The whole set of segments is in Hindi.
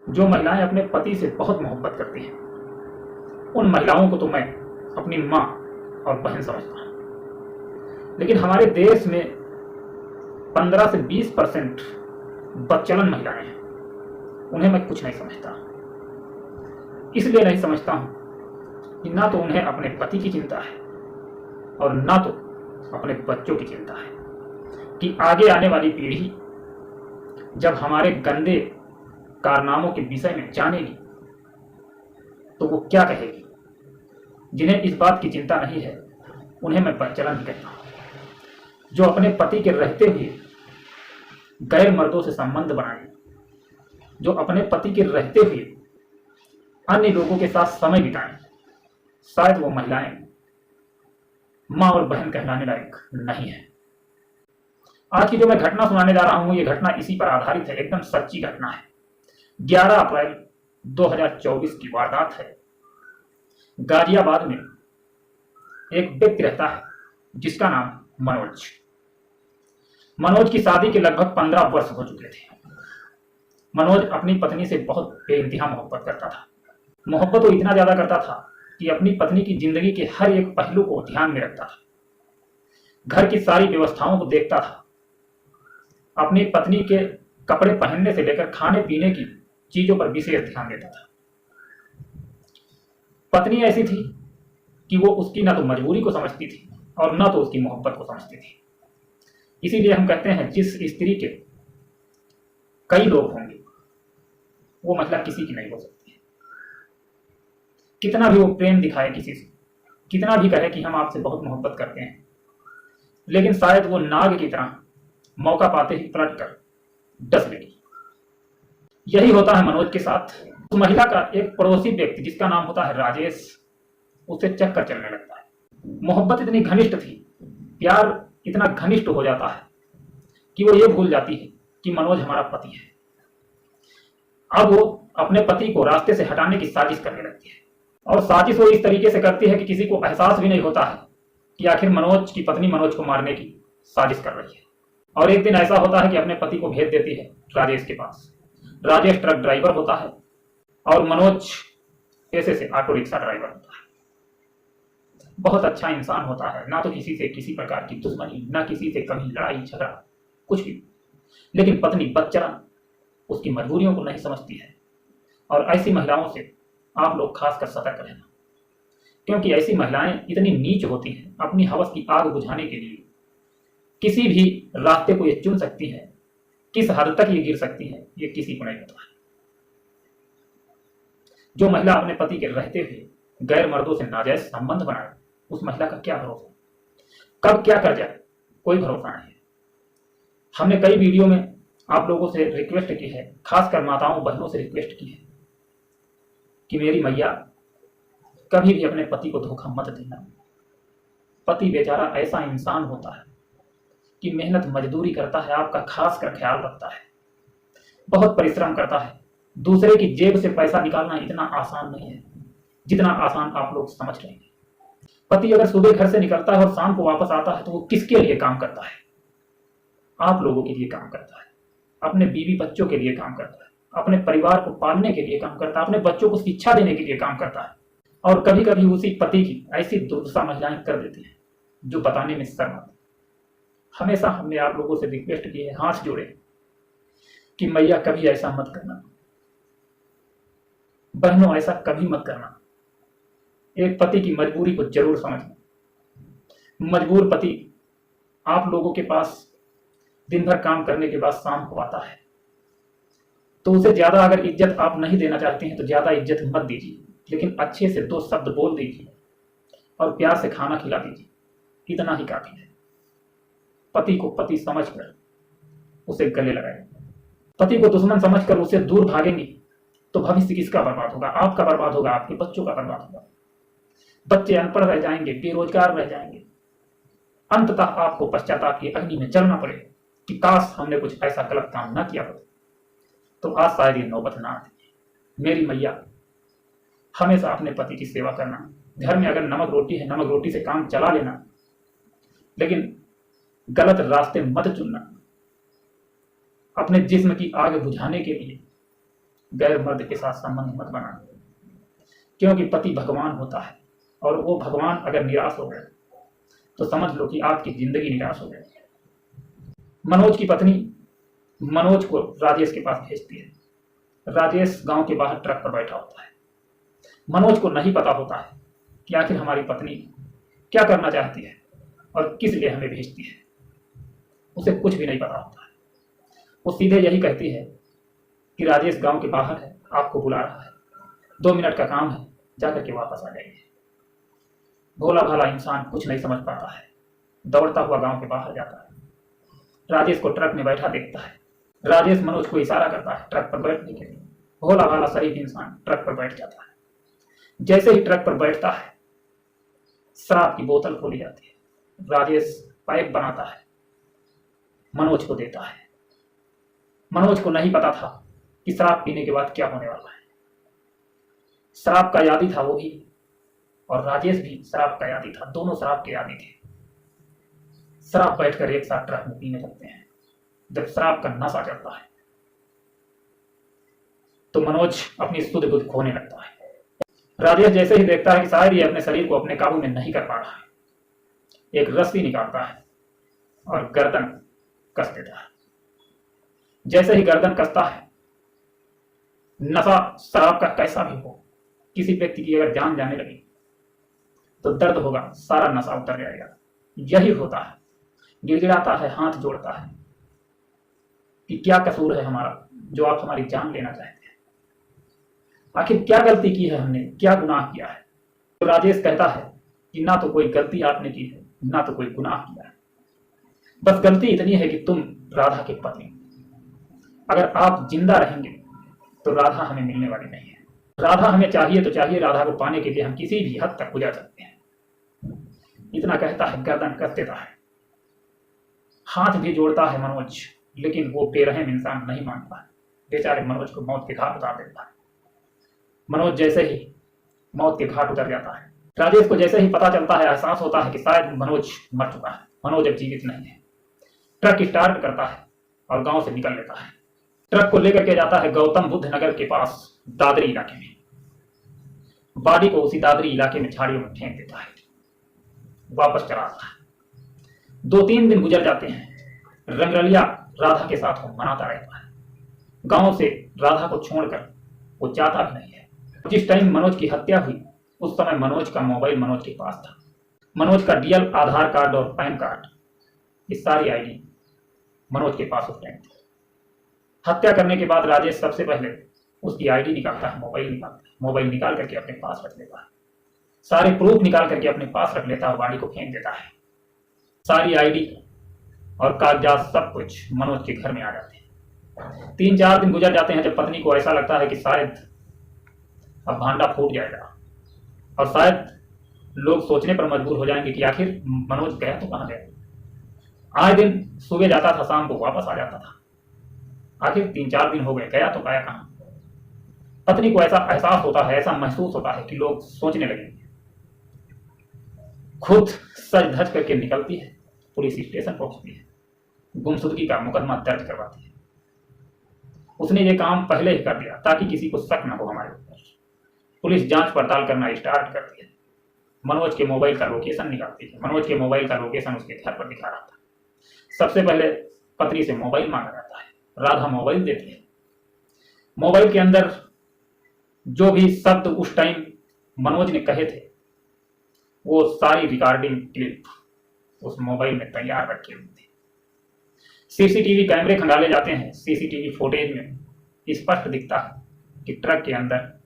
जो महिलाएं अपने पति से बहुत मोहब्बत करती हैं, उन महिलाओं को तो मैं अपनी माँ और बहन समझता हूँ। लेकिन हमारे देश में 15 से 20% बदचलन महिलाएं हैं, उन्हें मैं कुछ नहीं समझता। इसलिए नहीं समझता हूँ कि ना तो उन्हें अपने पति की चिंता है और ना तो अपने बच्चों की चिंता है कि आगे आने वाली पीढ़ी जब हमारे गंदे कारनामों के विषय में जानेगी तो वो क्या कहेगी। जिन्हें इस बात की चिंता नहीं है उन्हें मैं बदचलन ही कहता हूँ। जो अपने पति के रहते हुए गैर मर्दों से संबंध बनाए, जो अपने पति के रहते हुए अन्य लोगों के साथ समय बिताएं, शायद वो महिलाएं माँ और बहन कहलाने लायक नहीं है। आज की जो मैं घटना सुनाने जा रहा हूं, ये घटना इसी पर आधारित है, एकदम सच्ची घटना है। 11 अप्रैल 2024 की वारदात है। गाजियाबाद में एक व्यक्ति रहता है जिसका नाम मनोज की शादी के लगभग 15 वर्ष हो चुके थे। मनोज अपनी पत्नी से बहुत बेइंतहा मोहब्बत करता था। मोहब्बत वो इतना ज्यादा करता था कि अपनी पत्नी की जिंदगी के हर एक पहलू को ध्यान में रखता था, घर की सारी व्यवस्थाओं को देखता था, अपनी पत्नी के कपड़े पहनने से लेकर खाने पीने की चीजों पर विशेष ध्यान देता था। पत्नी ऐसी थी कि वो उसकी ना तो मजबूरी को समझती थी और ना तो उसकी मोहब्बत को समझती थी। इसीलिए हम कहते हैं जिस स्त्री के कई लोग होंगे वो महिला किसी की नहीं हो सकती। कितना भी वो प्रेम दिखाए किसी से, कितना भी कहे कि हम आपसे बहुत मोहब्बत करते हैं, लेकिन शायद वो नाग की तरह मौका पाते ही पलट कर डस लेगी। यही होता है मनोज के साथ। उस महिला का एक पड़ोसी व्यक्ति जिसका नाम होता है राजेश, उसे चक्कर चलने लगता है। मोहब्बत इतनी घनिष्ठ थी, प्यार इतना घनिष्ठ हो जाता है कि वो ये भूल जाती है कि मनोज हमारा पति है। अब वो अपने पति को रास्ते से हटाने की साजिश करने लगती है और साजिश वो इस तरीके से करती है कि किसी को एहसास भी नहीं होता है कि आखिर मनोज की पत्नी मनोज को मारने की साजिश कर रही है। और एक दिन ऐसा होता है कि अपने पति को भेज देती है राजेश के पास। राजेश ट्रक ड्राइवर होता है और मनोज पेशे से ऑटो रिक्शा ड्राइवर होता है। बहुत अच्छा इंसान होता है, ना तो किसी से किसी प्रकार की दुश्मनी, ना किसी से कभी लड़ाई झगड़ा, कुछ भी। लेकिन पत्नी बदचलन उसकी मजबूरियों को नहीं समझती है। और ऐसी महिलाओं से आप लोग खासकर सतर्क रहना, क्योंकि ऐसी महिलाएं इतनी नीच होती हैं, अपनी हवस की आग बुझाने के लिए किसी भी रास्ते को ये चुन सकती है। किस हद तक ये गिर सकती है ये किसी को नहीं पता है। जो महिला अपने पति के रहते हुए गैर मर्दों से नाजायज संबंध बनाए, उस महिला का क्या भरोसा, कब क्या कर जाए कोई भरोसा नहीं है। हमने कई वीडियो में आप लोगों से रिक्वेस्ट की है, खासकर माताओं बहनों से रिक्वेस्ट की है कि मेरी मैया कभी भी अपने पति को धोखा मत देना। पति बेचारा ऐसा इंसान होता है कि मेहनत मजदूरी करता है, आपका खास कर ख्याल रखता है, बहुत परिश्रम करता है। दूसरे की जेब से पैसा निकालना इतना आसान नहीं है जितना आसान आप लोग समझ रहे हैं। पति अगर सुबह घर से निकलता है और शाम को वापस आता है तो वो किसके लिए काम करता है? आप लोगों के लिए काम करता है, अपने बीवी बच्चों के लिए काम करता है, अपने परिवार को पालने के लिए काम करता है, अपने बच्चों को शिक्षा देने के लिए काम करता है। और कभी कभी उसी पति की ऐसी दुर्दशा महिलाएं कर देती हैं जो बताने में शर्म आती है। हमेशा हमने आप लोगों से रिक्वेस्ट की है, हाथ जोड़े कि मैया कभी ऐसा मत करना, बहनों ऐसा कभी मत करना। एक पति की मजबूरी को जरूर समझना। मजबूर पति आप लोगों के पास दिन भर काम करने के बाद शाम को आता है तो उसे ज्यादा अगर इज्जत आप नहीं देना चाहते हैं तो ज्यादा इज्जत मत दीजिए, लेकिन अच्छे से 2 शब्द बोल दीजिए और प्यार से खाना खिला दीजिए, इतना ही काफी है। पति को पति समझकर उसे गले लगाए। पति को दुश्मन समझकर उसे दूर भागेंगे तो भविष्य किसका बर्बाद होगा? आपका बर्बाद होगा, आपके बच्चों का बर्बाद होगा। बच्चे अनपढ़ रह जाएंगे, बेरोजगार रह जाएंगे। अंततः आपको पश्चाताप की अग्नि में जलना पड़े कि काश हमने कुछ ऐसा गलत काम ना किया होता तो आज शायद ये नौबत ना आती। मेरी मैया, हमेशा अपने पति की सेवा करना। घर में अगर नमक रोटी है, नमक रोटी से काम चला लेना, लेकिन गलत रास्ते मत चुनना। अपने जिस्म की आग बुझाने के लिए गैर मर्द के साथ संबंध मत बनाना, क्योंकि पति भगवान होता है और वो भगवान अगर निराश हो गए तो समझ लो कि आपकी जिंदगी निराश हो गई। मनोज की पत्नी मनोज को राजेश के पास भेजती है। राजेश गांव के बाहर ट्रक पर बैठा होता है। मनोज को नहीं पता होता है कि आखिर हमारी पत्नी क्या करना चाहती है और किस लिए हमें भेजती है। उसे कुछ भी नहीं पता होता है। वो सीधे यही कहती है कि राजेश गांव के बाहर है, आपको बुला रहा है, 2 मिनट का काम है, जाकर के वापस आ जाइए। भोला भाला इंसान कुछ नहीं समझ पाता है, दौड़ता हुआ गांव के बाहर जाता है। राजेश को ट्रक में बैठा देखता है। राजेश मनोज को इशारा करता है ट्रक पर बैठने के लिए। भोला भाला शरीफ इंसान ट्रक पर बैठ जाता है। जैसे ही ट्रक पर बैठता है, शराब की बोतल खोली जाती है। राजेश पाइप बनाता है, मनोज को देता है। मनोज को नहीं पता था कि शराब पीने के बाद क्या होने वाला है। शराब का यादी था वो भी, और राजेश भी शराब का यादी था। दोनों शराब के यादी थे। शराब बैठकर एक साथ ट्रक में पीने लगते हैं। जब शराब का नशा चढ़ता है तो मनोज अपनी सुध बुध खोने लगता है। राजेश जैसे ही देखता है कि शायद ये अपने शरीर को अपने काबू में नहीं कर पा रहा है, एक रस्सी निकालता है और गर्दन कस देता है। जैसे ही गर्दन कसता है, नशा शराब का कैसा भी हो, किसी व्यक्ति की अगर जान जाने लगी तो दर्द होगा, सारा नशा उतर जाएगा। यही होता है। गिड़गिड़ाता है, हाथ जोड़ता है कि क्या कसूर है हमारा जो आप हमारी जान लेना चाहते हैं। आखिर क्या गलती की है हमने, क्या गुनाह किया है। तो राजेश कहता है कि ना तो कोई गलती आपने की है, ना तो कोई गुनाह किया है। बस गलती इतनी है कि तुम राधा के पति। अगर आप जिंदा रहेंगे तो राधा हमें मिलने वाली नहीं है। राधा हमें चाहिए तो चाहिए, राधा को पाने के लिए हम किसी भी हद तक गुजर सकते हैं। इतना कहता है, गर्दन कस देता है। हाथ भी जोड़ता है मनोज, लेकिन वो बेरहम इंसान नहीं मानता। बेचारे मनोज को मौत के घाट उतार देता है। मनोज जैसे ही मौत के घाट उतर जाता है, राजेश को जैसे ही पता चलता है, एहसास होता है कि शायद मनोज मर चुका है, मनोज अब जीवित नहीं है। ट्रक स्टार्ट करता है और गांव से निकल लेता है। ट्रक को लेकर के जाता है गौतम बुद्ध नगर के पास दादरी इलाके में। बॉडी को उसी दादरी इलाके में झाड़ियों में फेंक देता है। वापस चला आता है। 2-3 दिन गुजर जाते हैं। रंगरलिया राधा के साथ वो मनाता रहता है। गांव से राधा को छोड़कर वो जाता भी नहीं है। जिस टाइम मनोज की हत्या हुई उस समय मनोज का मोबाइल मनोज के पास था। मनोज का डीएल, आधार कार्ड और पैन कार्ड, ये सारी आईडी मनोज के पास उस टाइम थी। हत्या करने के बाद राजेश सबसे पहले उसकी आईडी निकालता है, मोबाइल निकालता है। मोबाइल निकाल करके अपने पास रख लेता है। सारे प्रूफ निकाल करके अपने पास रख लेता है और बॉडी को फेंक देता है। सारी आईडी और कागजात सब कुछ मनोज के घर में आ जाते हैं। 3-4 दिन गुजर जाते हैं जब पत्नी को ऐसा लगता है कि शायद अब भांडा फूट जाएगा और शायद लोग सोचने पर मजबूर हो जाएंगे कि आखिर मनोज गया तो कहाँ गया। आए दिन सुबह जाता था, शाम को वापस आ जाता था। आखिर 3-4 दिन हो गए, गया तो गया कहाँ। पत्नी को ऐसा एहसास होता है, ऐसा महसूस होता है कि लोग सोचने लगेंगे। खुद सज धज करके निकलती है, पुलिस स्टेशन पहुंचती है, गुमशुदगी का मुकदमा दर्ज करवाती है। उसने ये काम पहले ही कर दिया ताकि किसी को शक न हो हमारे ऊपर। पुलिस जांच पड़ताल करना स्टार्ट करती है। मनोज के मोबाइल का लोकेशन निकालती है। मनोज के मोबाइल का लोकेशन उसके घर पर दिखा रहा था। सबसे पहले पत्नी से मोबाइल मांगा जाता है। राधा मोबाइल देती है। मोबाइल के अंदर जो भी शब्द उस टाइम मनोज ने कहे थे वो सारी रिकॉर्डिंग क्लिप उस मोबाइल में तैयार रखी हुई थी। सीसीटीवी कैमरे खंगाले जाते हैं। सीसीटीवी फुटेज में स्पष्ट दिखता है कि ट्रक के अंदर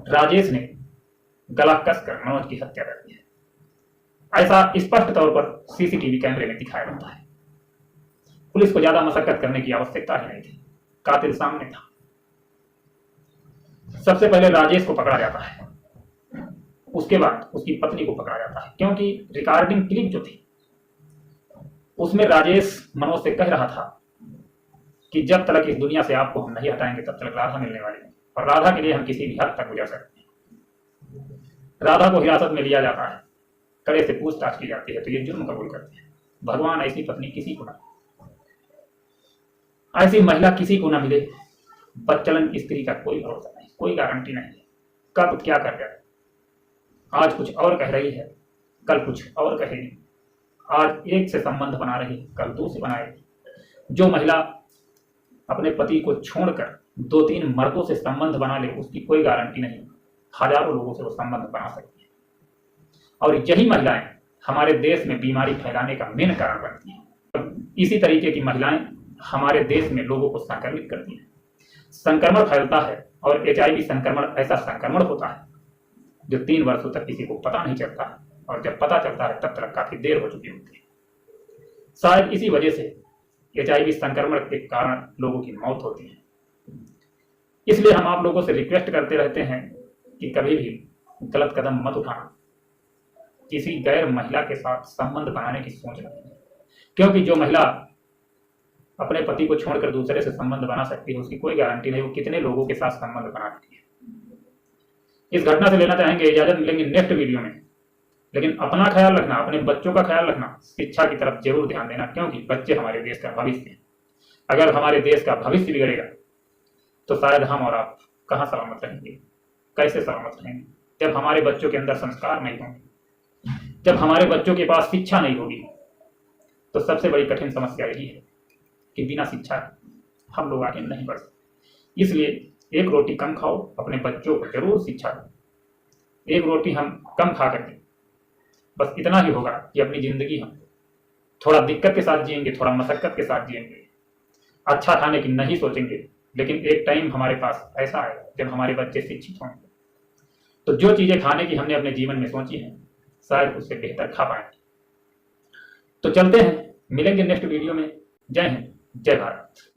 राजेश ने गला कसकर मनोज की हत्या कर दी है। ऐसा स्पष्ट तौर पर सीसीटीवी कैमरे में दिखाया जाता है। पुलिस को ज्यादा मशक्कत करने की आवश्यकता ही नहीं थी, कातिल सामने था। सबसे पहले राजेश को पकड़ा जाता है, उसके बाद उसकी पत्नी को पकड़ा जाता है, क्योंकि रिकॉर्डिंग क्लिप जो थी उसमें राजेश मनोज से कह रहा था कि जब तक इस दुनिया से आपको हम नहीं हटाएंगे तब तक राधा मिलने वाली नहीं, और राधा के लिए हम किसी भी हद तक गुजर सकते हैं। राधा को हिरासत में लिया जाता है, कड़े से पूछताछ की जाती है तो ये जुर्म कबूल करते हैं। भगवान ऐसी पत्नी किसी को ना, ऐसी महिला किसी को ना मिले बच्चलन स्त्री का कोई भरोसा नहीं, कोई गारंटी नहीं है कब क्या कर जाए। आज कुछ और कह रही है, कल कुछ और कहेगी। आज एक से संबंध बना रही, कल दो से बनाएगी। जो महिला अपने पति को छोड़कर 2-3 मर्दों से संबंध बना ले, उसकी कोई गारंटी नहीं, हजारों लोगों से वो संबंध बना सकती है। और यही महिलाएं हमारे देश में बीमारी फैलाने का मेन कारण बनती हैं। इसी तरीके की महिलाएं हमारे देश में लोगों को संक्रमित करती हैं। संक्रमण फैलता है और HIV संक्रमण ऐसा संक्रमण होता है जो 3 वर्षों तक किसी को पता नहीं चलता है, और जब पता चलता है तब तक काफी देर हो चुकी होती है। शायद इसी वजह से HIV संक्रमण के कारण लोगों की मौत होती है। इसलिए हम आप लोगों से रिक्वेस्ट करते रहते हैं कि कभी भी गलत कदम मत उठाना, किसी गैर महिला के साथ संबंध बनाने की सोच नहीं है, क्योंकि जो महिला अपने पति को छोड़कर दूसरे से संबंध बना सकती है, उसकी कोई गारंटी नहीं वो कितने लोगों के साथ संबंध बनाती है। इस घटना से लेना चाहेंगे इजाजत, मिलेंगे नेक्स्ट वीडियो में। लेकिन अपना ख्याल रखना, अपने बच्चों का ख्याल रखना, शिक्षा की तरफ जरूर ध्यान देना, क्योंकि बच्चे हमारे देश का भविष्य हैं। अगर हमारे देश का भविष्य बिगड़ेगा तो शायद हम और आप कहाँ सलामत रहेंगे, कैसे सलामत रहेंगे? जब हमारे बच्चों के अंदर संस्कार नहीं होंगे, जब हमारे बच्चों के पास शिक्षा नहीं होगी, तो सबसे बड़ी कठिन समस्या यही है कि बिना शिक्षा हम लोग आगे नहीं बढ़ सकते। इसलिए एक रोटी कम खाओ, अपने बच्चों को जरूर शिक्षा दो। एक रोटी हम कम खा करके बस इतना ही होगा कि अपनी जिंदगी हम थोड़ा दिक्कत के साथ जिएंगे, थोड़ा मशक्कत के साथ जिएंगे, अच्छा खाने की नहीं सोचेंगे। लेकिन एक टाइम हमारे पास ऐसा आएगा जब हमारे बच्चे शिक्षित होंगे, तो जो चीजें खाने की हमने अपने जीवन में सोची हैं शायद उससे बेहतर खा पाएंगे। तो चलते हैं, मिलेंगे नेक्स्ट वीडियो में। जय हिंद, जय भारत।